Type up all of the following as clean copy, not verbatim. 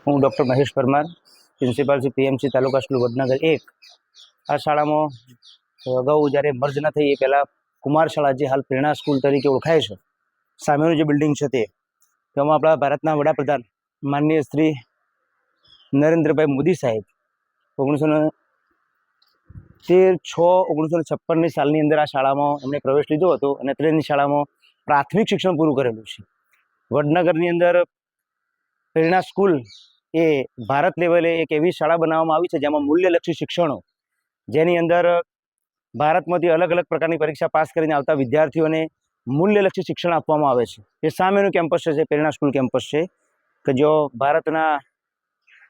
હું doctor Mahesh Parmar, principal Shri PMC taluka school Vadnagar 1. આ શાળામાં અગાઉ જ્યારે મર્જ ન થઈ એ પહેલાં કુમાર શાળા, જે હાલ પ્રેરણા સ્કૂલ તરીકે ઓળખાય છે, સામેનું જે બિલ્ડિંગ છે તેમાં આપણા ભારતના વડાપ્રધાન માનનીય શ્રી નરેન્દ્રભાઈ મોદી સાહેબ 1913-6-1956 સાલની અંદર આ શાળામાં એમણે પ્રવેશ લીધો હતો અને તેની શાળામાં પ્રાથમિક શિક્ષણ પૂરું કરેલું છે. વડનગરની અંદર પ્રેરણા સ્કૂલ એ ભારત લેવલે એક એવી શાળા બનાવવામાં આવી છે જેમાં મૂલ્યલક્ષી શિક્ષણો, જેની અંદર ભારતમાંથી અલગ અલગ પ્રકારની પરીક્ષા પાસ કરીને આવતા વિદ્યાર્થીઓને મૂલ્યલક્ષી શિક્ષણ આપવામાં આવે છે. એ સામેનું કેમ્પસ છે, પ્રેરણા સ્કૂલ કેમ્પસ છે, કે જો ભારતના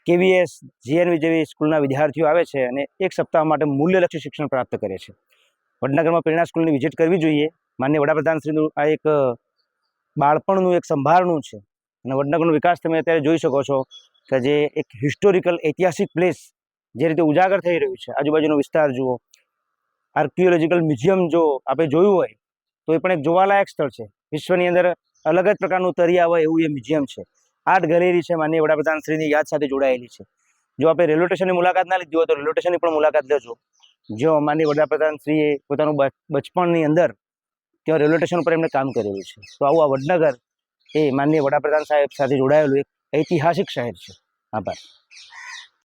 KVS, GNV જેવી સ્કૂલના વિદ્યાર્થીઓ આવે છે અને એક સપ્તાહ માટે મૂલ્યલક્ષી શિક્ષણ પ્રાપ્ત કરે છે. વડનગરમાં પ્રેરણા સ્કૂલની વિઝિટ કરવી જોઈએ. માનનીય વડાપ્રધાનશ્રીનું આ એક બાળપણનું એક સંભારણું છે અને વડનગરનો વિકાસ તમે અત્યારે જોઈ શકો છો કે જે એક હિસ્ટોરિકલ ઐતિહાસિક પ્લેસ જે રીતે ઉજાગર થઈ રહ્યું છે. આજુબાજુનો વિસ્તાર જુઓ, આર્કિયોલોજીકલ મ્યુઝિયમ જો આપણે જોયું હોય તો એ પણ એક જોવાલાયક સ્થળ છે. વિશ્વની અંદર અલગ જ પ્રકારનું તરી આવે એવું એ મ્યુઝિયમ છે. આર્ટ ગેલેરી છે, માનનીય વડાપ્રધાનશ્રીની યાદ સાથે જોડાયેલી છે. જો આપણે રેલવે સ્ટેશનની મુલાકાત ના લીધી હોય તો રેલવે સ્ટેશનની પણ મુલાકાત લેજો. જો માનનીય વડાપ્રધાનશ્રીએ પોતાનું બચપણની અંદર ત્યાં રેલવે સ્ટેશન પર એમણે કામ કરેલું છે. તો આવું આ વડનગર એ માનનીય વડાપ્રધાન સાહેબ સાથે જોડાયેલું એક ઐતિહાસિક શહેર છે. આભાર.